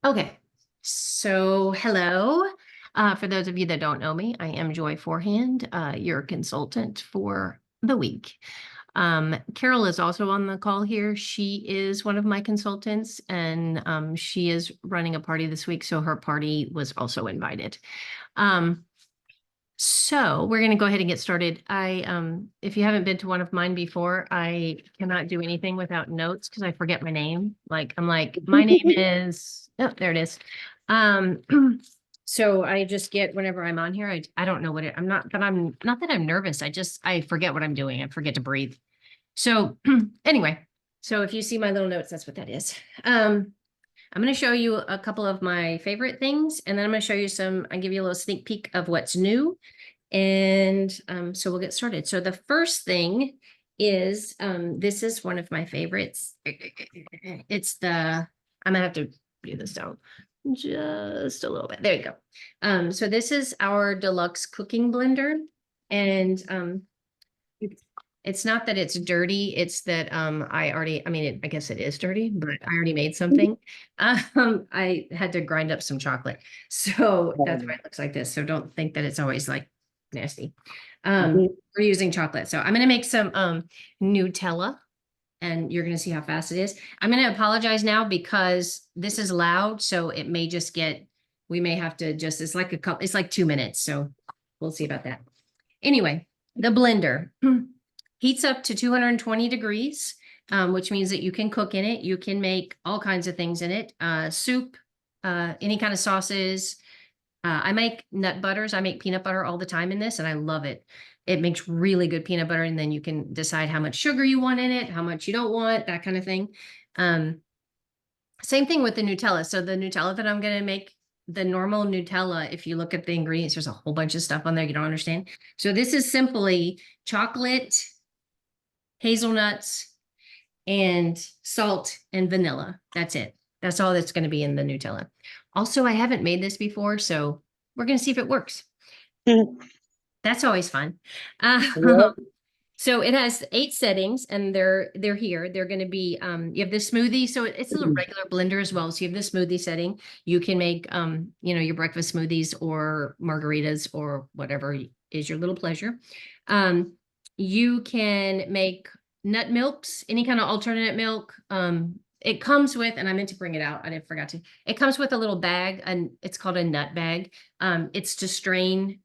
Okay, so hello. For those of you that don't know me, I am Joy Forehand, your consultant for the week. Carol is also on the call here. She is one of my consultants, and she is running a party this week, so her party was also invited. So we're going to go ahead and get started. If you haven't been to one of mine before, I cannot do anything without notes because I forget my name. I'm like, my name is, oh, there it is. Um, so I just get whenever I'm on here, I don't know what I'm not, but I'm not that I'm nervous. I forget what I'm doing. I forget to breathe. So anyway, so if you see my little notes, that's what that is. I'm going to show you a couple of my favorite things, and then I'm going to show you I'll give you a little sneak peek of what's new. And so we'll get started. So the first thing is, this is one of my favorites. It's I'm going to have to do this down just a little bit. There you go. So this is our Deluxe cooking blender. And it's not that it's dirty, it's that I guess it is dirty, but I already made something. I had to grind up some chocolate. So that's why it looks like this. So don't think that it's always like nasty. We're using chocolate. So I'm gonna make some Nutella, and you're gonna see how fast it is. I'm gonna apologize now because this is loud, so it may just we may have to it's like 2 minutes, so we'll see about that. Anyway, the blender heats up to 220 degrees, which means that you can cook in it. You can make all kinds of things in it. Soup, any kind of sauces. I make nut butters. I make peanut butter all the time in this, and I love it. It makes really good peanut butter, and then you can decide how much sugar you want in it, how much you don't want, that kind of thing. Same thing with the Nutella. So the Nutella that I'm going to make, the normal Nutella, if you look at the ingredients, there's a whole bunch of stuff on there you don't understand. So this is simply chocolate, hazelnuts, and salt and vanilla. That's it. That's all that's going to be in the Nutella. Also, I haven't made this before, so we're going to see if it works. That's always fun. So it has 8 settings, and they're here. They're going to be, you have the smoothie. So it's a little regular blender as well. So you have the smoothie setting. You can make, your breakfast smoothies or margaritas or whatever is your little pleasure. You can make nut milks, any kind of alternate milk. It comes with, and I meant to bring it out. I forgot to. It comes with a little bag, and it's called a nut bag. It's to strain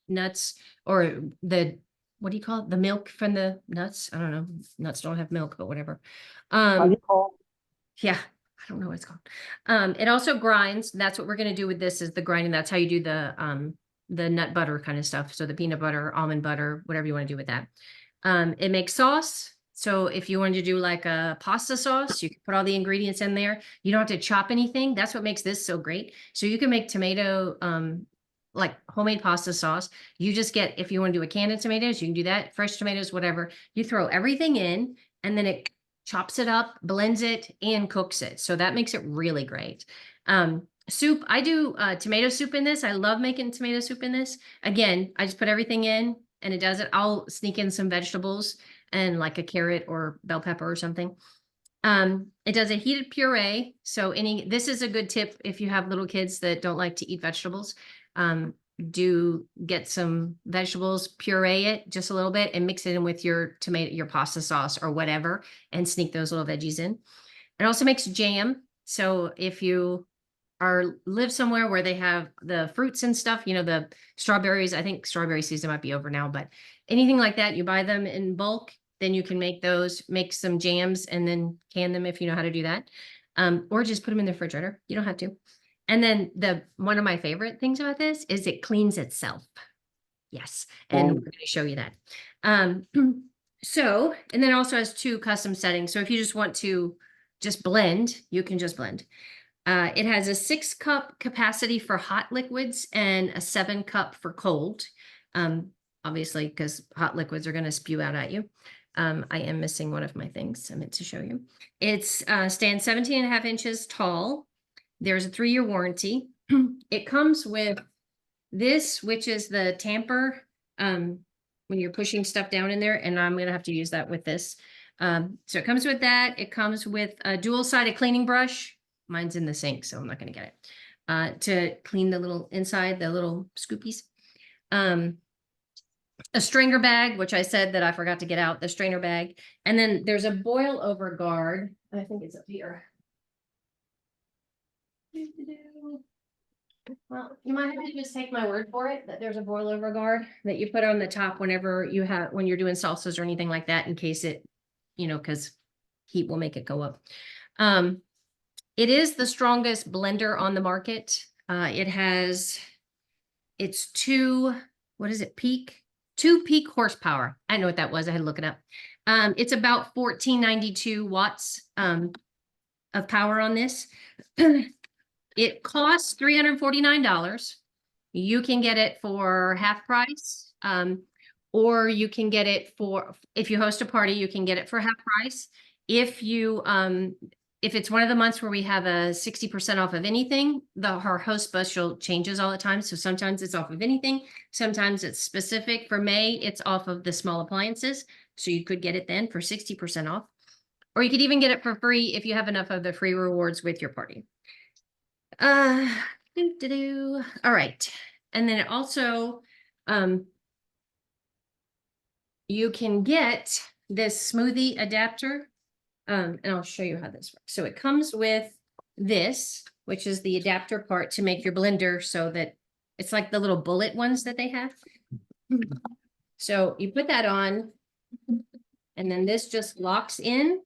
nuts or what do you call it? The milk from the nuts? I don't know. Nuts don't have milk, but whatever. Yeah, I don't know what it's called. It also grinds. That's what we're going to do with this is the grinding. That's how you do the nut butter kind of stuff. So the peanut butter, almond butter, whatever you want to do with that. It makes sauce. So if you wanted to do like a pasta sauce, you can put all the ingredients in there. You don't have to chop anything. That's what makes this so great. So you can make tomato, like homemade pasta sauce. You just get, if you want to do a can of tomatoes, you can do that. Fresh tomatoes, whatever. You throw everything in, and then it chops it up, blends it, and cooks it. So that makes it really great. Soup, I do tomato soup in this. I love making tomato soup in this. Again, I just put everything in and it does it. I'll sneak in some vegetables and like a carrot or bell pepper or something. It does a heated puree. So this is a good tip if you have little kids that don't like to eat vegetables. Do get some vegetables, puree it just a little bit and mix it in with your pasta sauce or whatever, and sneak those little veggies in. It also makes jam. So if you live somewhere where they have the fruits and stuff, the strawberries, I think strawberry season might be over now, but anything like that, you buy them in bulk, then you can make some jams and then can them if you know how to do that. Or just put them in the refrigerator. You don't have to. And then one of my favorite things about this is it cleans itself. Yes. And we're going to show you that. And then it also has 2 custom settings. So if you just want to just blend, you can just blend. It has a 6-cup capacity for hot liquids and a 7-cup for cold. Obviously, because hot liquids are going to spew out at you. I am missing one of my things I meant to show you. It's stands 17.5 inches tall. There's a 3-year warranty. It comes with this, which is the tamper, when you're pushing stuff down in there, and I'm going to have to use that with this. So it comes with that. It comes with a dual-sided cleaning brush. Mine's in the sink, so I'm not gonna get it. To clean the little inside, the little scoopies. A strainer bag, which I said that I forgot to get out, the strainer bag. And then there's a boil over guard. I think it's up here. Well, you might have to just take my word for it that there's a boil over guard that you put on the top whenever when you're doing salsas or anything like that, in case it, because heat will make it go up. It is the strongest blender on the market. It's two peak horsepower. I know what that was. I had to look it up. It's about 1492 watts of power on this. It costs $349. You can get it for half price. Or you can get it if you host a party, you can get it for half price. If it's one of the months where we have a 60% off of anything, our host special changes all the time. So sometimes it's off of anything. Sometimes it's specific. For May, it's off of the small appliances. So you could get it then for 60% off. Or you could even get it for free if you have enough of the free rewards with your party. All right. And then it also, you can get this smoothie adapter. And I'll show you how this works. So it comes with this, which is the adapter part to make your blender so that it's like the little bullet ones that they have. So you put that on, and then this just locks in,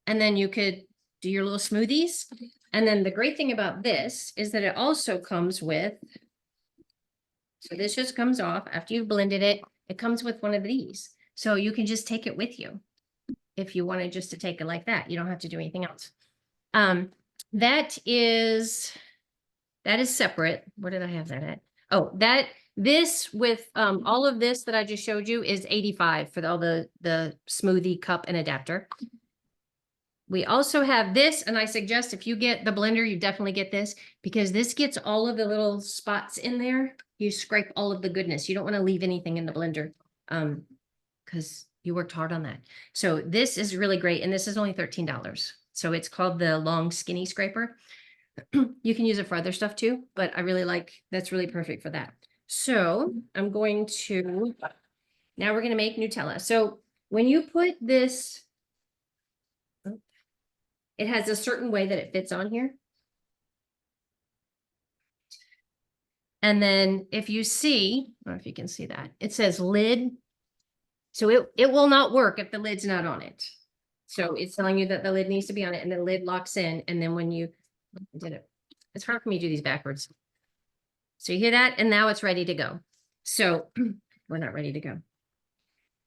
and then you could do your little smoothies. And then the great thing about this is that it also comes with, so this just comes off after you've blended it. It comes with one of these. So you can just take it with you. If you wanted just to take it like that, you don't have to do anything else. That is separate. Where did I have that at? Oh, this with all of this that I just showed you is $85 for all the smoothie cup and adapter. We also have this, and I suggest if you get the blender, you definitely get this, because this gets all of the little spots in there. You scrape all of the goodness. You don't want to leave anything in the blender, because you worked hard on that. So this is really great. And this is only $13. So it's called the long skinny scraper. You can use it for other stuff too, but I really that's really perfect for that. So now we're going to make Nutella. So when you put this, it has a certain way that it fits on here. And then if you see, I don't know if you can see that, it says lid. So it will not work if the lid's not on it. So it's telling you that the lid needs to be on it, and the lid locks in. And then when you did it, it's hard for me to do these backwards. So you hear that? And now it's ready to go. So we're not ready to go.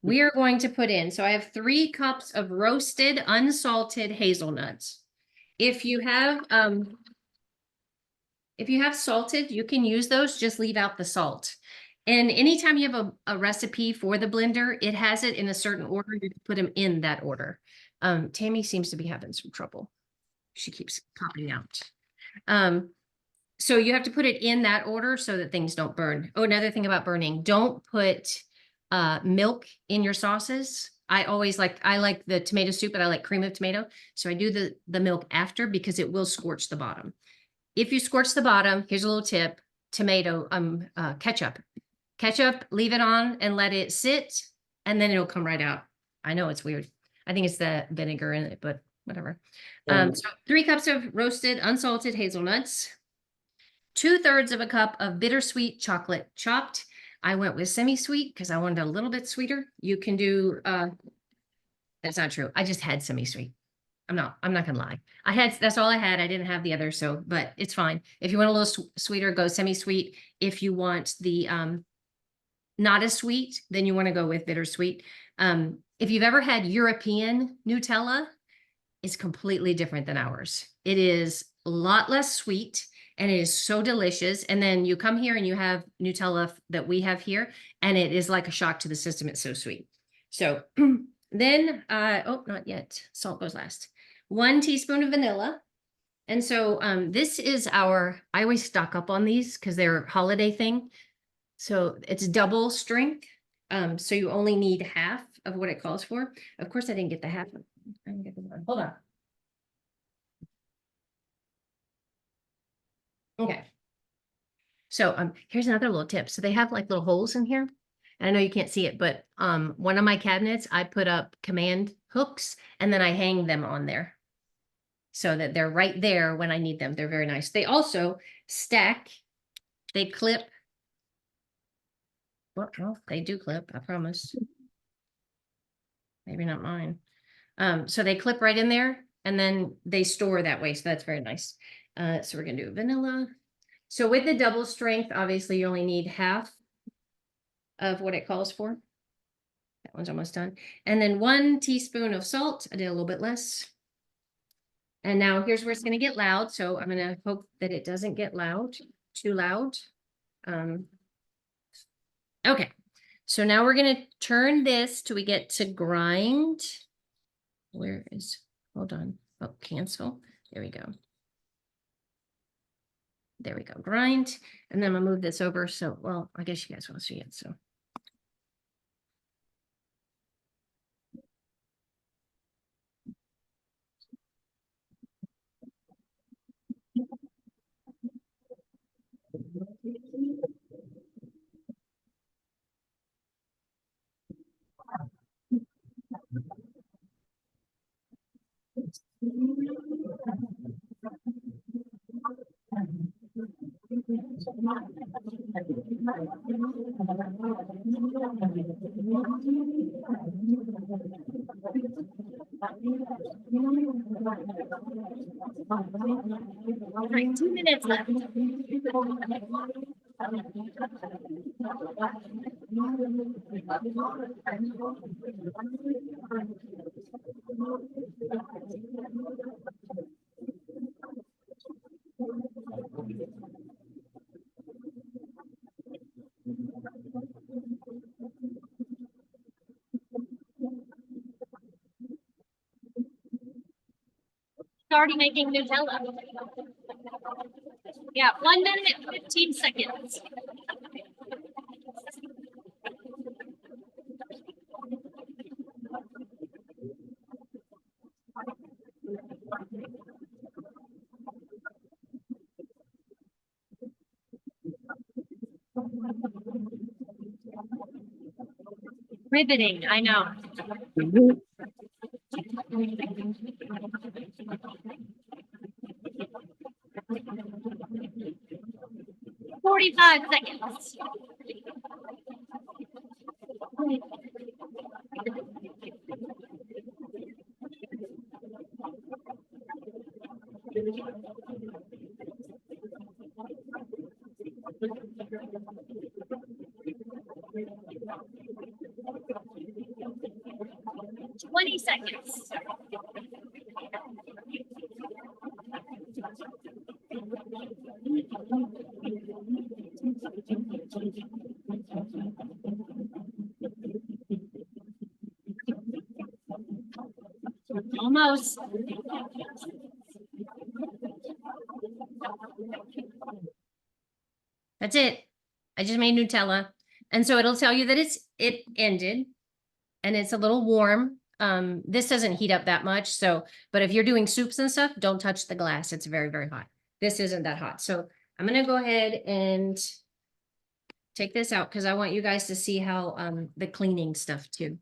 We are going to put in, so I have 3 cups of roasted unsalted hazelnuts. If you have salted, you can use those, just leave out the salt. And anytime you have a recipe for the blender, it has it in a certain order. You put them in that order. Tammy seems to be having some trouble. She keeps popping out. So you have to put it in that order so that things don't burn. Oh, another thing about burning, don't put milk in your sauces. I like the tomato soup, but I like cream of tomato. So I do the milk after, because it will scorch the bottom. If you scorch the bottom, here's a little tip, ketchup. Ketchup, leave it on and let it sit, and then it'll come right out. I know it's weird. I think it's the vinegar in it, but whatever. So 3 cups of roasted unsalted hazelnuts, 2/3 of a cup of bittersweet chocolate chopped. I went with semi-sweet because I wanted a little bit sweeter. You can do, that's not true. I just had semi-sweet. I'm not gonna lie. That's all I had. I didn't have the other, but it's fine. If you want a little sweeter, go semi-sweet. If you want the, not as sweet, then you want to go with bittersweet. If you've ever had European Nutella, it's completely different than ours. It is a lot less sweet, and it is so delicious. And then you come here and you have Nutella that we have here, and it is like a shock to the system. It's so sweet. So then, oh, not yet. Salt goes last. 1 teaspoon of vanilla. And so this is I always stock up on these because they're a holiday thing. So it's double strength. So you only need half of what it calls for. Of course, I didn't get the half. I didn't get the one. Hold on. So here's another little tip. So they have like little holes in here. And I know you can't see it, but one of my cabinets, I put up command hooks and then I hang them on there so that they're right there when I need them. They're very nice. They also stack, they clip. Well, they do clip, I promise. Maybe not mine. So they clip right in there and then they store that way. So that's very nice. So we're gonna do vanilla. So with the double strength, obviously you only need half of what it calls for. That one's almost done. And then 1 teaspoon of salt. I did a little bit less. And now here's where it's going to get loud. So I'm going to hope that it doesn't get too loud. Okay. So now we're going to turn this till we get to grind. Hold on. Oh, cancel. There we go. There we go. Grind. And then I'm going to move this over. So, well, I guess you guys want to see it. So. Right, 2 minutes left. Already making Nutella. Yeah, 1 minute and 15 seconds. Riveting, I know. 45 seconds. Seconds. Almost. That's it. I just made Nutella. And so it'll tell you that it ended and it's a little warm. This doesn't heat up that much. So, but if you're doing soups and stuff, don't touch the glass. It's very, very hot. This isn't that hot. So I'm going to go ahead and take this out because I want you guys to see how the cleaning stuff too.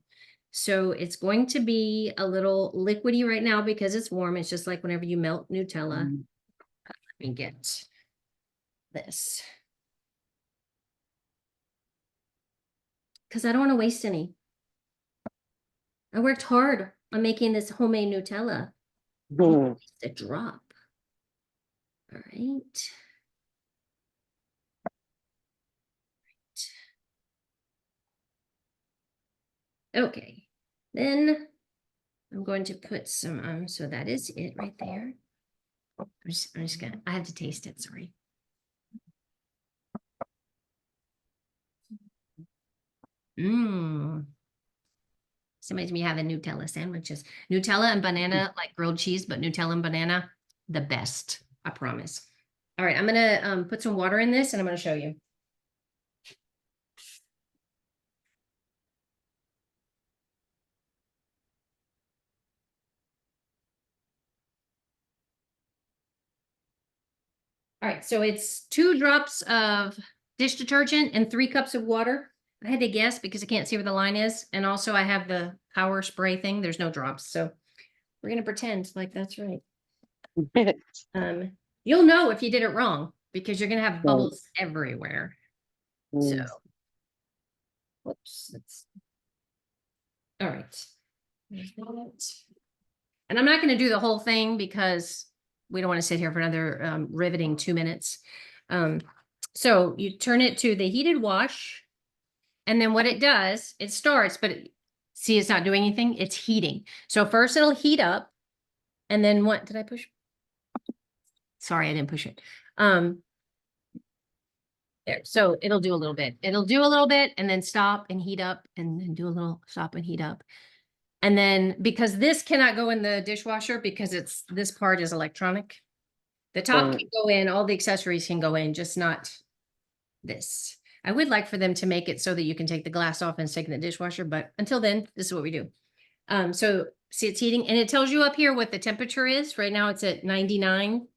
So it's going to be a little liquidy right now because it's warm. It's just like whenever you melt Nutella. Let me get this. Because I don't want to waste any. I worked hard on making this homemade Nutella. Just a drop. All right. Okay. Then I'm going to put some, so that is it right there. I'm just gonna, I have to taste it, sorry. Somebody's me having Nutella sandwiches. Nutella and banana, like grilled cheese, but Nutella and banana, the best, I promise. All right, I'm gonna put some water in this and I'm gonna show you. All All right, so it's 2 drops of dish detergent and 3 cups of water. I had to guess because I can't see where the line is. And also I have the power spray thing. There's no drops. So we're going to pretend like that's right. You'll know if you did it wrong because you're going to have bubbles everywhere. So, whoops. All right. And I'm not going to do the whole thing because we don't want to sit here for another riveting 2 minutes. So you turn it to the heated wash. And then what it does, it starts, but see, it's not doing anything. It's heating. So first it'll heat up. And then what did I push? Sorry, I didn't push it. There. So it'll do a little bit. It'll do a little bit and then stop and heat up and then do a little stop and heat up. And then because this cannot go in the dishwasher because this part is electronic. The top can go in, all the accessories can go in, just not this. I would like for them to make it so that you can take the glass off and stick in the dishwasher, but until then, this is what we do. So see it's heating and it tells you up here what the temperature is. Right now it's at 99.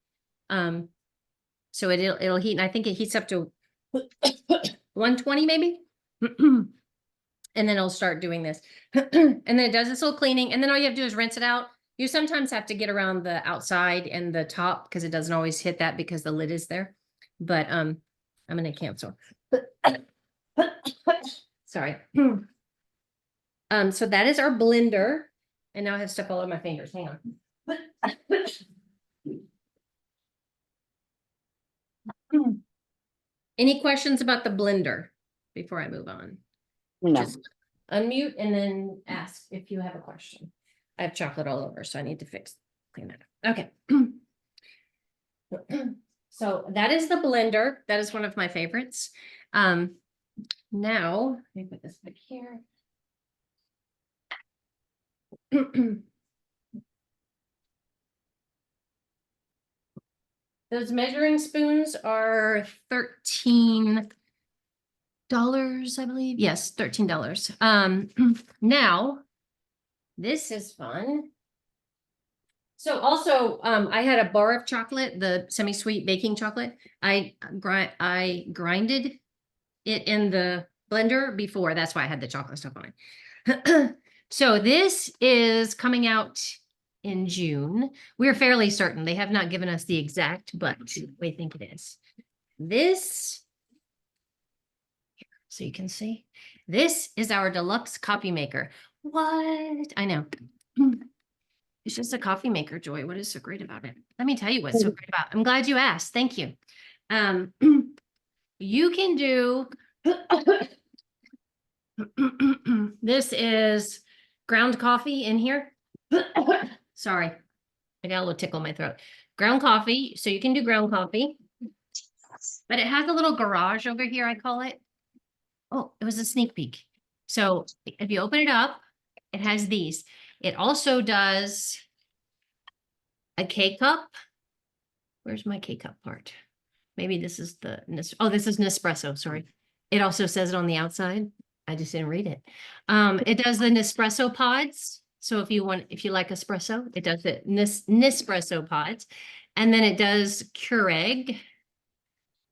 So it'll heat and I think it heats up to 120 maybe. And then it'll start doing this. And then it does this little cleaning and then all you have to do is rinse it out. You sometimes have to get around the outside and the top because it doesn't always hit that because the lid is there. But I'm going to cancel. Sorry. So that is our blender. And now I have stuff all over my fingers. Hang on. Any questions about the blender before I move on? No. Just unmute and then ask if you have a question. I have chocolate all over, so I need to clean that up. Okay. So that is the blender. That is one of my favorites. Now, let me put this back here. Those measuring spoons are $13, I believe. Yes, $13. Now, this is fun. So also, I had a bar of chocolate, the semi-sweet baking chocolate. I grinded it in the blender before. That's why I had the chocolate stuff on it. So this is coming out in June. We're fairly certain. They have not given us the exact, but we think it is. This, so you can see, this is our deluxe coffee maker. What? I know. It's just a coffee maker, Joy. What is so great about it? Let me tell you what's so great about it. I'm glad you asked. Thank you. You can do, this is ground coffee in here. Sorry, I got a little tickle in my throat. Ground coffee. So you can do ground coffee, but it has a little garage over here, I call it. Oh, it was a sneak peek. So if you open it up, it has these. It also does a K-cup. Where's my K-cup part? Maybe this is the, this is Nespresso, sorry. It also says it on the outside. I just didn't read it. It does the Nespresso pods. So if you like espresso, it does it Nespresso pods. And then it does Keurig.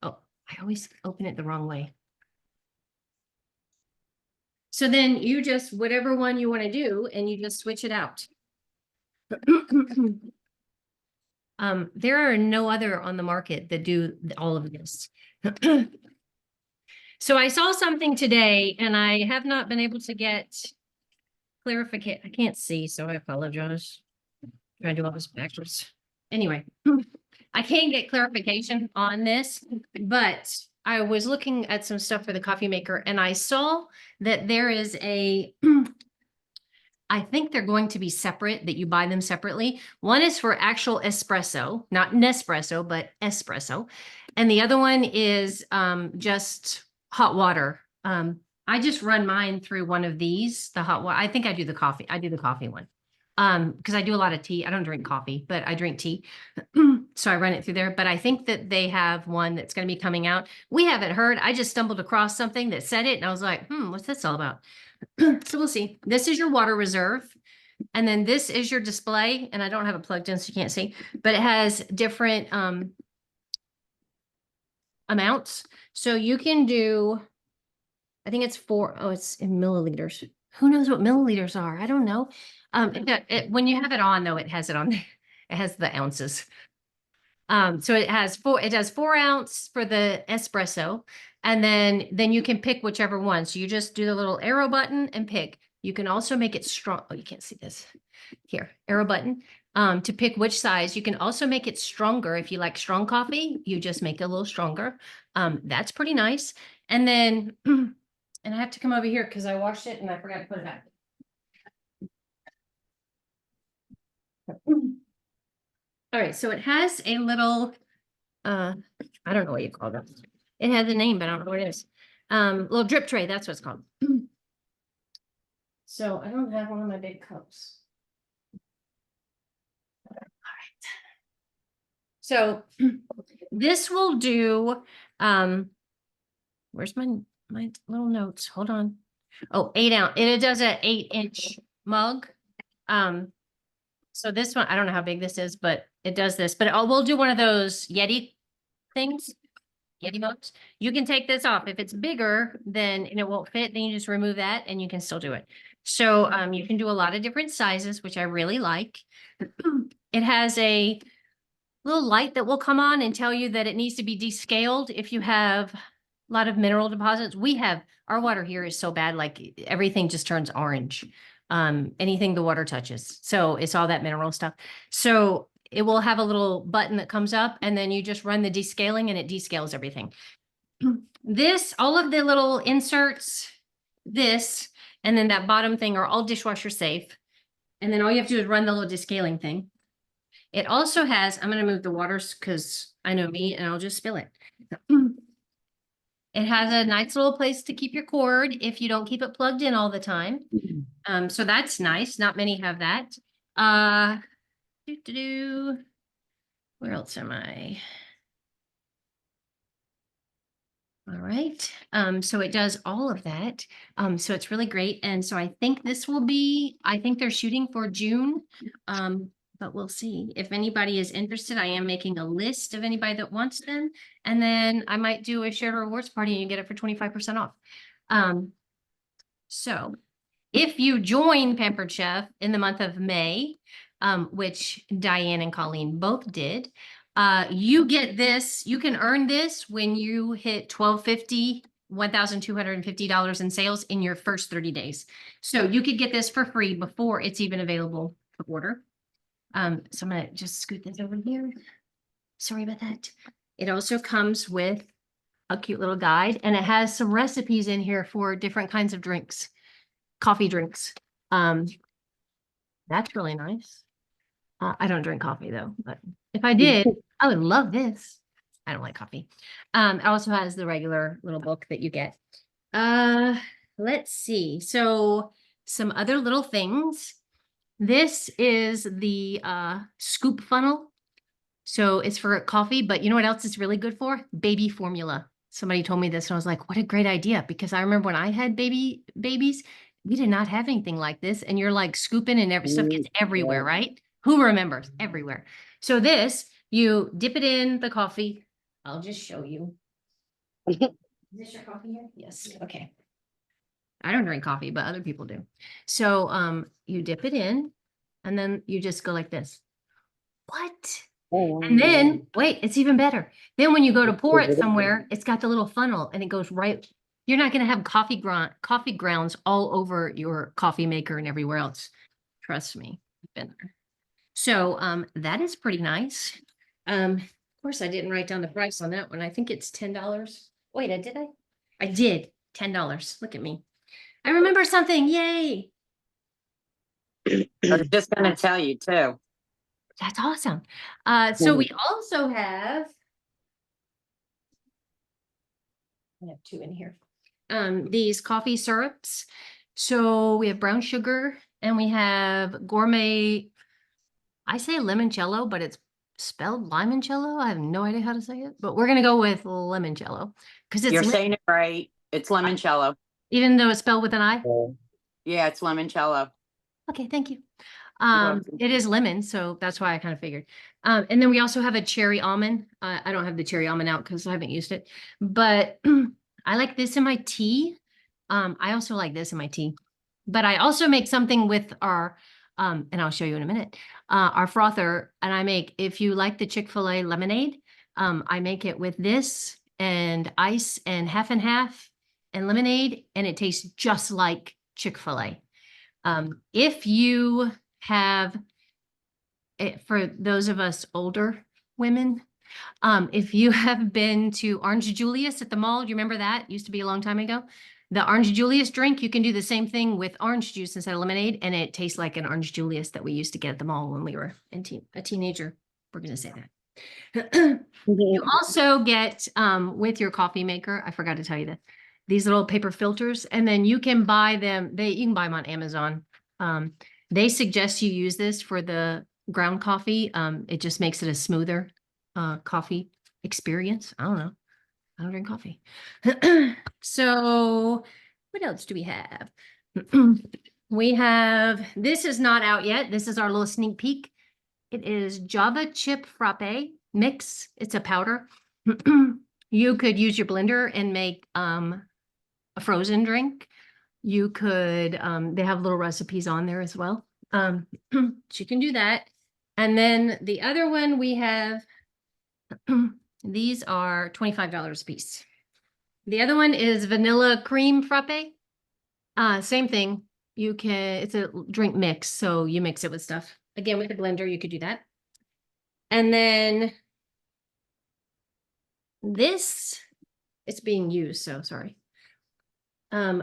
Oh, I always open it the wrong way. So then you just, whatever one you want to do, and you just switch it out. There are no other on the market that do all of this. So I saw something today and I have not been able to get clarification. I can't see, so I apologize. I'm trying to do all this backwards. Anyway, I can't get clarification on this, but I was looking at some stuff for the coffee maker and I saw that there is a, I think they're going to be separate, that you buy them separately. One is for actual espresso, not Nespresso, but espresso. And the other one is just hot water. I just run mine through one of these, the hot water. I think I do the coffee. I do the coffee one. Because I do a lot of tea. I don't drink coffee, but I drink tea. So I run it through there. But I think that they have one that's going to be coming out. We haven't heard. I just stumbled across something that said it. And I was like, what's this all about? So we'll see. This is your water reserve. And then this is your display. And I don't have it plugged in so you can't see. But it has different amounts. So you can do, I think it's 4, oh, it's in milliliters. Who knows what milliliters are? I don't know. When you have it on though, it has it on there. It has the ounces. So it has 4 ounce for the espresso, and then you can pick whichever one. So you just do the little arrow button and pick. You can also make it strong. Oh, you can't see this here, arrow button, to pick which size. You can also make it stronger. If you like strong coffee, you just make it a little stronger. That's pretty nice. And then, and I have to come over here because I washed it and I forgot to put it back. All right, so it has a little, I don't know what you call that. It has a name, but I don't know what it is. Little drip tray, that's what it's called. So I don't have one of my big cups. All right. So this will do, where's my little notes? Hold on. Oh, 8 ounce. It does an 8-inch mug. So this one, I don't know how big this is, but it does this, but we'll do one of those Yeti things, Yeti mugs. You can take this off. If it's bigger, then and it won't fit, then you just remove that and you can still do it. So you can do a lot of different sizes, which I really like. It has a little light that will come on and tell you that it needs to be descaled if you have a lot of mineral deposits. Our water here is so bad, like everything just turns orange. Anything the water touches. So it's all that mineral stuff. So it will have a little button that comes up and then you just run the descaling and it descales everything. All of the little inserts, and then that bottom thing are all dishwasher safe. And then all you have to do is run the little descaling thing. It also has, I'm going to move the waters because I know me and I'll just spill it. It has a nice little place to keep your cord if you don't keep it plugged in all the time. So that's nice. Not many have that. Where else am I? All right. So it does all of that. So it's really great. And so I think I think they're shooting for June. But we'll see. If anybody is interested, I am making a list of anybody that wants them. And then I might do a shared rewards party and you get it for 25% off. So if you join Pampered Chef in the month of May, which Diane and Colleen both did, you get this. You can earn this when you hit $1,250 in sales in your first 30 days. So you could get this for free before it's even available to order. So I'm gonna just scoot this over here. Sorry about that. It also comes with a cute little guide and it has some recipes in here for different kinds of drinks, coffee drinks. That's really nice. I don't drink coffee though, but if I did, I would love this. I don't like coffee. It also has the regular little book that you get. Let's see. So some other little things. This is the scoop funnel. So it's for coffee, but you know what else it's really good for? Baby formula. Somebody told me this and I was like, what a great idea. Because I remember when I had babies, we did not have anything like this. And you're like scooping and every stuff gets everywhere, right? Who remembers? Everywhere. So this, you dip it in the coffee. I'll just show you. Is this your coffee here? Yes. Okay. I don't drink coffee, but other people do. So you dip it in and then you just go like this. What? And then, wait, it's even better. Then when you go to pour it somewhere, it's got the little funnel and it goes right. You're not going to have coffee grounds all over your coffee maker and everywhere else. Trust me, I've been there. So that is pretty nice. Of course, I didn't write down the price on that one. I think it's $10. Wait, did I? I did. $10. Look at me. I remember something. Yay. I was just going to tell you too. That's awesome. So we also have, I have 2 in here. These coffee syrups. So we have brown sugar and we have gourmet, I say limoncello, but it's spelled limoncello. I have no idea how to say it, but we're going to go with limoncello because it's You're saying it right. It's limoncello. Even though it's spelled with an I? Yeah, it's limoncello. Okay, thank you. It is lemon, so that's why I kind of figured. And then we also have a cherry almond. I don't have the cherry almond out because I haven't used it, but I like this in my tea. I also like this in my tea, but I also make something with our, and I'll show you in a minute, our frother. And I make, if you like the Chick-fil-A lemonade, I make it with this and ice and half and lemonade, and it tastes just like Chick-fil-A. If you have, for those of us older women, if you have been to Orange Julius at the mall, do you remember that? Used to be a long time ago. The Orange Julius drink, you can do the same thing with orange juice instead of lemonade, and it tastes like an Orange Julius that we used to get at the mall when we were a teenager. We're going to say that. You also get, with your coffee maker, I forgot to tell you that, these little paper filters, and then you can buy them, you can buy them on Amazon. They suggest you use this for the ground coffee. It just makes it a smoother coffee experience. I don't know. I don't drink coffee. So what else do we have? We have, this is not out yet. This is our little sneak peek. It is Java chip frappe mix. It's a powder. You could use your blender and make a frozen drink. You could, they have little recipes on there as well. So you can do that. And then the other one we have, these are $25 a piece. The other one is vanilla cream frappe. Same thing. You can, it's a drink mix, so you mix it with stuff. Again, with the blender, you could do that. And then this, it's being used, so sorry.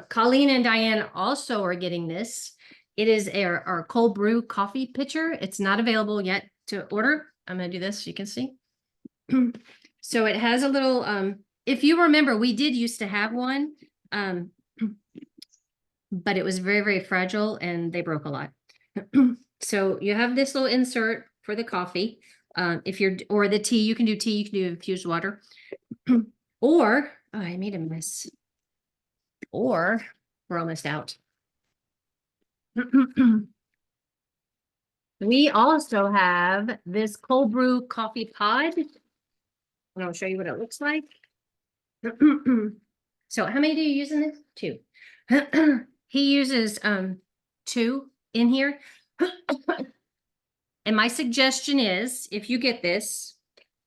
Colleen and Diane also are getting this. It is our cold brew coffee pitcher. It's not available yet to order. I'm gonna do this so you can see. So it has a little, if you remember, we did used to have one, but it was very, very fragile and they broke a lot. So you have this little insert for the coffee. If you're, or the tea, you can do tea, you can do infused water. Or, oh, I made a mess. Or we're almost out. We also have this cold brew coffee pod. And I'll show you what it looks like. So how many do you use in this? 2. He uses 2 in here. And my suggestion is, if you get this,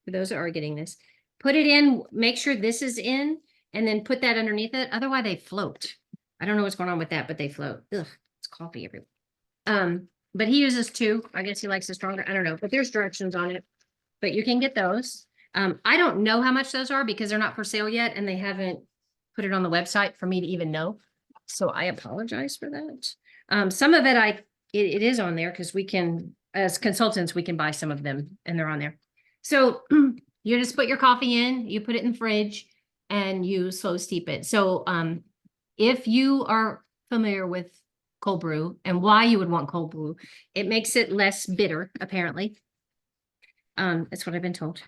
for those that are getting this, put it in, make sure this is in, and then put that underneath it. Otherwise they float. I don't know what's going on with that, but they float. Ugh, it's coffee everywhere. But he uses 2. I guess he likes it stronger. I don't know, but there's directions on it. But you can get those. I don't know how much those are because they're not for sale yet and they haven't put it on the website for me to even know. So I apologize for that. Some of it it is on there because we can, as consultants, we can buy some of them and they're on there. So you just put your coffee in, you put it in the fridge and you slow steep it. So if you are familiar with cold brew and why you would want cold brew, it makes it less bitter, apparently. That's what I've been told.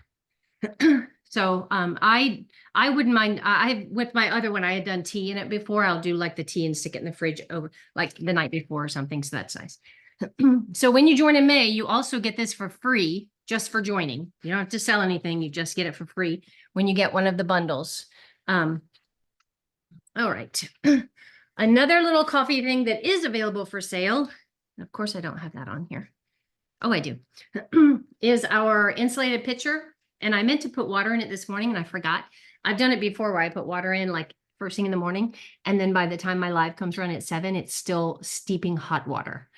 So I wouldn't mind. I with my other one, I had done tea in it before. I'll do like the tea and stick it in the fridge over like the night before or something. So that's nice. So when you join in May, you also get this for free just for joining. You don't have to sell anything. You just get it for free when you get one of the bundles. All right. Another little coffee thing that is available for sale. Of course, I don't have that on here. Oh, I do. Is our insulated pitcher. And I meant to put water in it this morning and I forgot. I've done it before where I put water in like first thing in the morning. And then by the time my live comes around at 7, it's still steeping hot water.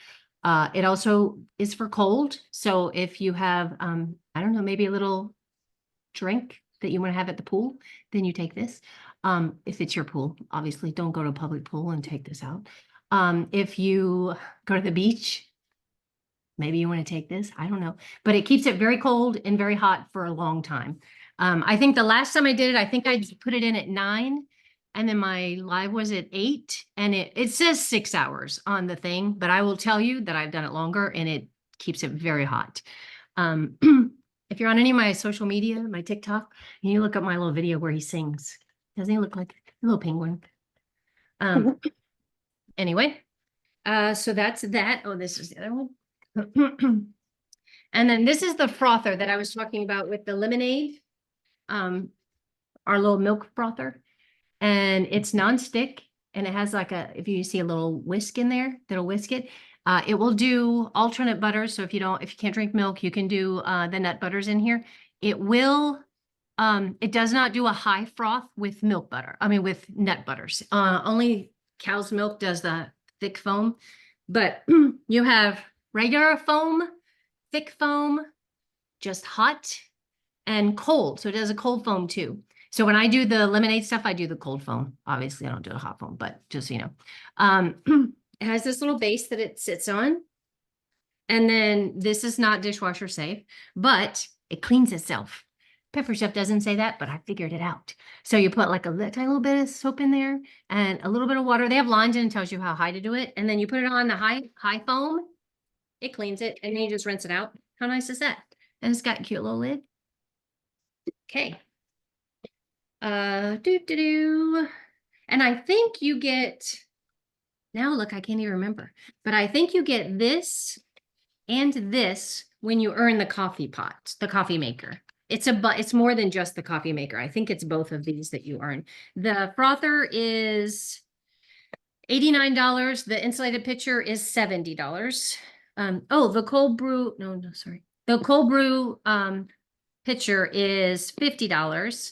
It also is for cold. So if you have, I don't know, maybe a little drink that you want to have at the pool, then you take this. If it's your pool, obviously don't go to a public pool and take this out. If you go to the beach, maybe you want to take this. I don't know, but it keeps it very cold and very hot for a long time. I think the last time I did it, I think I put it in at 9 and then my live was at 8 and it says 6 hours on the thing, but I will tell you that I've done it longer and it keeps it very hot. If you're on any of my social media, my TikTok, and you look up my little video where he sings, doesn't he look like a little penguin? Anyway, so that's that. Oh, this is the other one. And then this is the frother that I was talking about with the lemonade. Our little milk frother. And it's nonstick and it has like if you see a little whisk in there, that'll whisk it. It will do alternate butters. So if you can't drink milk, you can do the nut butters in here. It will, it does not do a high froth with milk butter. I mean, with nut butters. Only cow's milk does the thick foam, but you have regular foam, thick foam, just hot and cold. So it does a cold foam too. So when I do the lemonade stuff, I do the cold foam. Obviously, I don't do a hot foam, but just so you know. It has this little base that it sits on. And then this is not dishwasher safe, but it cleans itself. Pepper Chef doesn't say that, but I figured it out. So you put like a tiny little bit of soap in there and a little bit of water. They have lines and it tells you how high to do it. And then you put it on the high foam. It cleans it and then you just rinse it out. How nice is that? And it's got a cute little lid. Okay. And I think you get, now look, I can't even remember, but I think you get this and this when you earn the coffee pot, the coffee maker. It's more than just the coffee maker. I think it's both of these that you earn. The frother is $89. The insulated pitcher is $70. The cold brew, sorry. The cold brew pitcher is $50.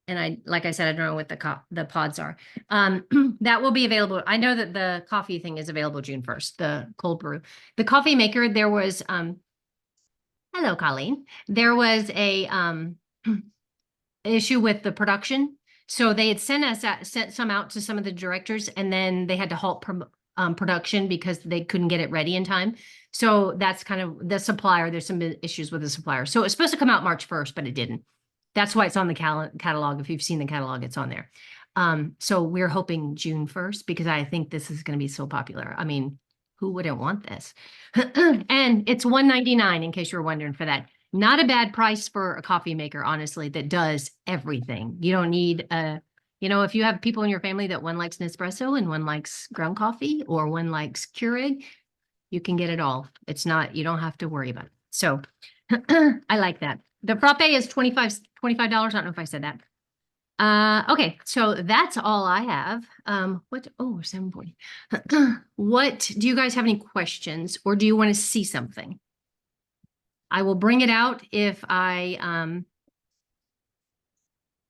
And like I said, I don't know what the pods are. That will be available. I know that the coffee thing is available June 1st, the cold brew. The coffee maker, there was, hello, Colleen. There was a issue with the production. So they had sent some out to some of the directors and then they had to halt production because they couldn't get it ready in time. So that's kind of the supplier. There's some issues with the supplier. So it was supposed to come out March 1st, but it didn't. That's why it's on the catalog. If you've seen the catalog, it's on there. So we're hoping June 1st because I think this is going to be so popular. I mean, who wouldn't want this? And it's $1.99 in case you were wondering for that. Not a bad price for a coffee maker, honestly, that does everything. You don't need if you have people in your family that one likes Nespresso and one likes ground coffee or one likes Keurig, you can get it all. You don't have to worry about it. So I like that. The frappe is $25. I don't know if I said that. Okay, so that's all I have. 7:40. What, do you guys have any questions or do you want to see something? I will bring it out if I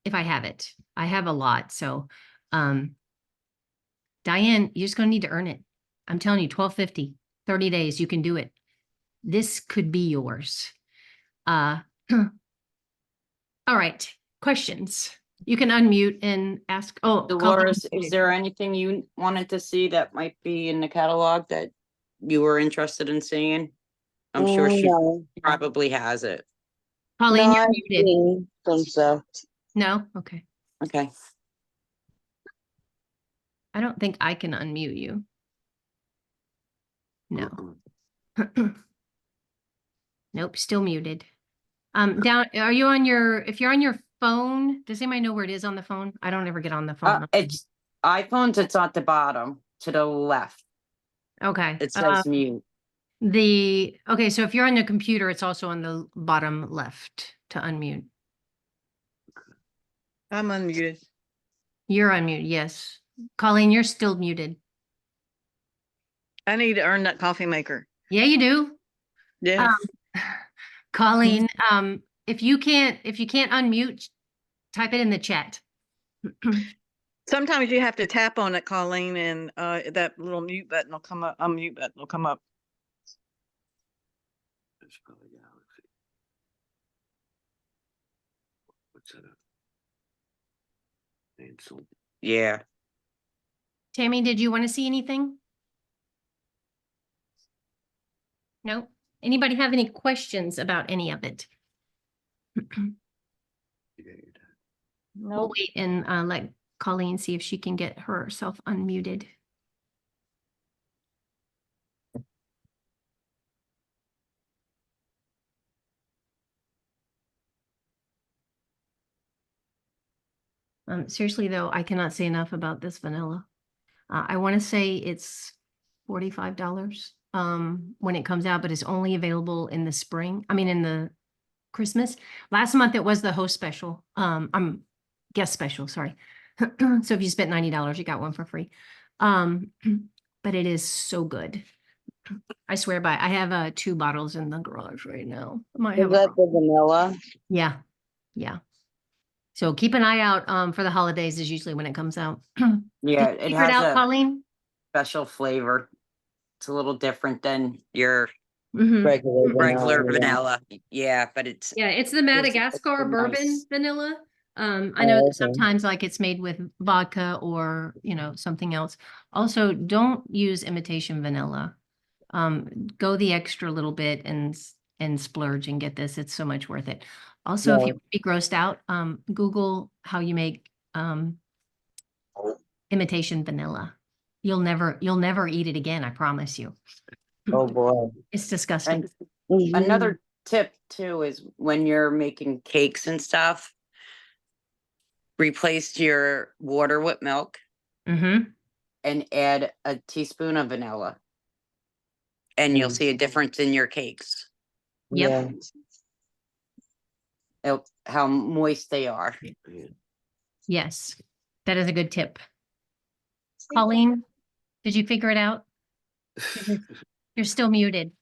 have it. I have a lot. So, Diane, you're just going to need to earn it. I'm telling you, $12.50, 30 days, you can do it. This could be yours. All right, questions. You can unmute and ask. Oh, Dolores, is there anything you wanted to see that might be in the catalog that you were interested in seeing? I'm sure she No, probably has it. Colleen, no, you're I muted. didn't think so. No? Okay. Okay. I don't think I can unmute you. No. Nope, still muted. If you're on your phone, does anybody know where it is on the phone? I don't ever get on the phone. It's iPhones, it's at the bottom to the left. Okay. It says mute. Okay, so if you're on the computer, it's also on the bottom left to unmute. I'm unmuted. You're unmuted, yes. Colleen, you're still muted. I need to earn that coffee maker. Yeah, you do. Yes. Colleen, if you can't unmute, type it in the chat. Sometimes you have to tap on it, Colleen, and that little mute button will come up. Unmute button will come up. It's probably Galaxy. What's that? Ansel. Yeah. Tammy, did you want to see anything? No? Anybody have any questions about any of it? We'll wait and let Colleen see if she can get herself unmuted. Seriously though, I cannot say enough about this vanilla. I want to say it's $45. when it comes out, but it's only available in the spring. I mean, in the Christmas. Last month it was the host special. Guest special, sorry. So if you spent $90, you got one for free. But it is so good. I swear by, I have 2 bottles in the garage right now. I might Is have a- that the vanilla? Yeah, yeah. So keep an eye out for the holidays is usually when it comes out. Yeah, Did you it figure it has out, a Colleen? special flavor. It's a little different than your Mhm. Regular vanilla. regular yeah. vanilla. Yeah, but it's Yeah, it's the Madagascar bourbon nice. vanilla. I know Oh, that okay. sometimes like it's made with vodka or, something else. Also, don't use imitation vanilla. Go the extra little bit and splurge and get this. It's so much worth it. Also, if you Right. be grossed out, Google how you make imitation vanilla. You'll never eat it again, I promise you. Oh, boy. It's disgusting. And Mhm. another tip too is when you're making cakes and stuff, replace your water with milk Mm-hmm. and add a teaspoon of vanilla. And you'll Mm. see a difference in your cakes, Yep. Yeah. how moist they are. Yeah. Yes, that is a good tip. Colleen, did you figure it out? You're still muted.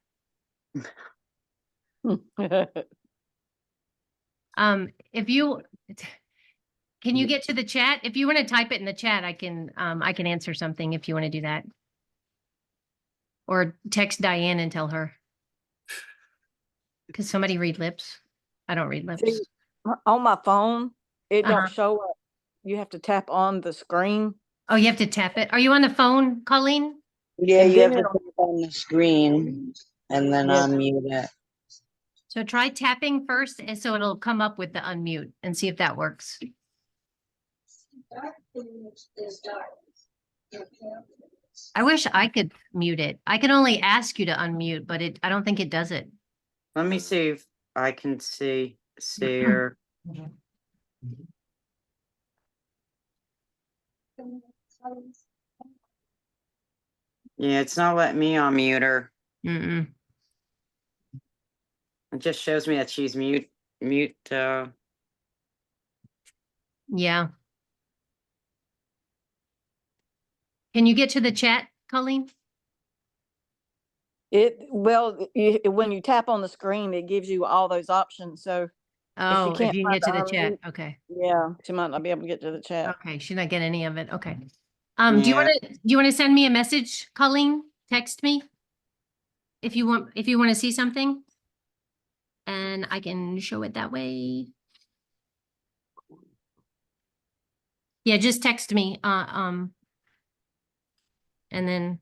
If you, can you get to the chat? If you want to type it in the chat, I can answer something if you want to do that. Or text Diane and tell her. Could somebody read lips? I don't read lips. See, on my phone, it Uh-huh. don't show up. You have to tap on the screen. Oh, you have to tap it. Are you on the phone, Colleen? Yeah, And you have then to it'll- put it on the screen and then Yeah. unmute it. So try tapping first, and so it'll come up with the unmute and see if that works. I wish I could mute it. I can only ask you to unmute, but I don't think it does it. Let me see if I can see her. Yeah, it's not letting me unmute her. Mm-mm. It just shows me that she's mute. Yeah. Can you get to the chat, Colleen? When you tap on the screen, it gives you all those options. So Oh, if can't you can find get to the the chat. unmute- Okay. yeah, she might not be able to get to the chat. Okay. She's not getting any of it. Okay. Do you Yeah. want to send me a message, Colleen? Text me if you want to see something, and I can show it that way. Yeah, just text me. And then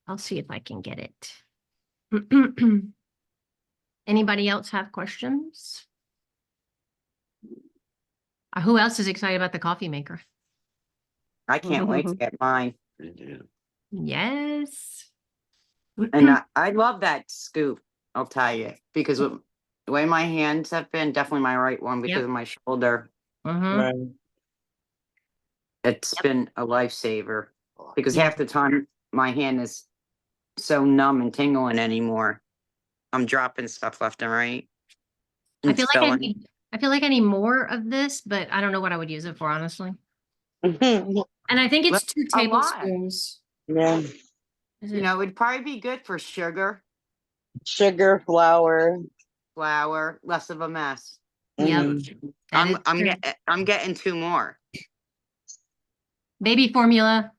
I'll see if I can get it. Anybody else have questions? Who else is excited about the coffee maker? I can't wait to get mine. Yeah. Yes. And I love that scoop, I'll tell you, because with the way my hands have been, definitely my right one because Yep. of my shoulder, Mhm. Right. it's been a lifesaver. Because Yeah. half the time my hand is so numb and tingling anymore. I'm dropping stuff left and right. I and feel like spilling. I feel like I need more of this, but I don't know what I would use it for, honestly. Yeah. And I think it's Well, 2 a lot. tablespoons. Is You it? know, it'd probably be good for sugar, Sugar, flour. flour, less of a mess. Yep. Mhm. That is true. I'm getting 2 more. Baby formula.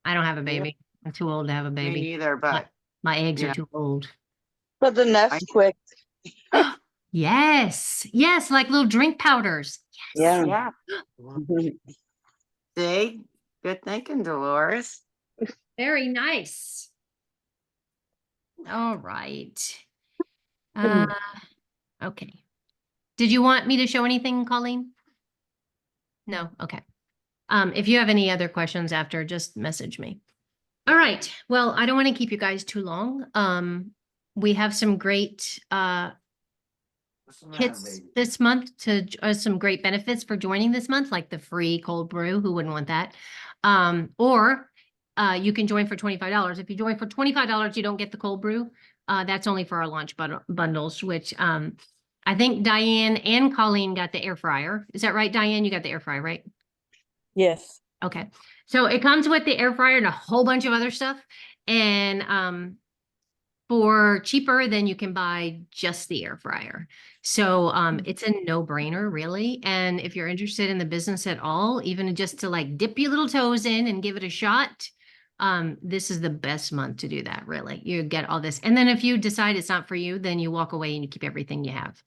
I don't have a Yep. baby. I'm too old to have a Me baby. neither, but My eggs yeah. are too old. But the Nesquik. Yes. Yes, like little drink powders. Yeah. yeah. Mhm. See, good thinking, Dolores. Very nice. All right. Okay. Did you want me to show anything, Colleen? No? Okay. If you have any other questions after, just message me. All right. Well, I don't want to keep you guys too long. We have some great hits this month some great benefits for joining this month, like the free cold brew. Who wouldn't want that? Or you can join for $25. If you join for $25, you don't get the cold brew. That's only for our launch bundles, which I think Diane and Colleen got the air fryer. Is that right, Diane? You got the air fryer, right? Yes. Okay. So it comes with the air fryer and a whole bunch of other stuff. And for cheaper, then you can buy just the air fryer. So it's a no-brainer, really. And if you're interested in the business at all, even just to like dip your little toes in and give it a shot, this is the best month to do that, really. You get all this. And then if you decide it's not for you, then you walk away and you keep everything you have.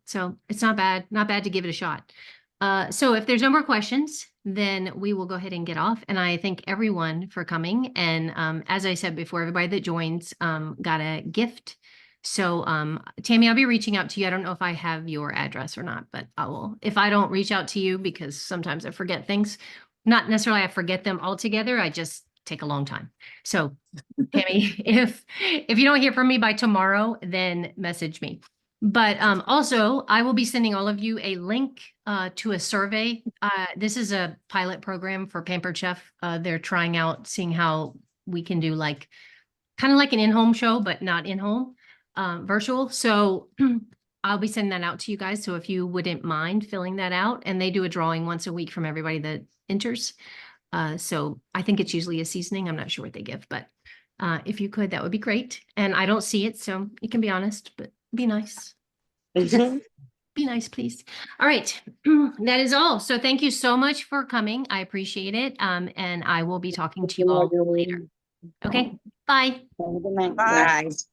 So it's not bad to give it a shot. So if there's no more questions, then we will go ahead and get off. And I thank everyone for coming. And as I said before, everybody that joins got a gift. So Tammy, I'll be reaching out to you. I don't know if I have your address or not, but I will. If I don't reach out to you, because sometimes I forget things, not necessarily I forget them altogether, I just take a long time. So Tammy, if you don't hear from me by tomorrow, then message me. But also, I will be sending all of you a link to a survey. This is a pilot program for Pampered Chef. They're trying out, seeing how we can do like kind of like an in-home show, but not in-home, virtual. So I'll be sending that out to you guys. So if you wouldn't mind filling that out, and they do a drawing once a week from everybody that enters. So I think it's usually a seasoning. I'm not sure what they give, but if you could, that would be great. And I don't see it, so you can be honest, but be nice. Be nice, please. All right. That is all. So thank you so much for coming. I appreciate it. And I will be talking to you all later. Okay. Bye. Good night. Bye. Guys.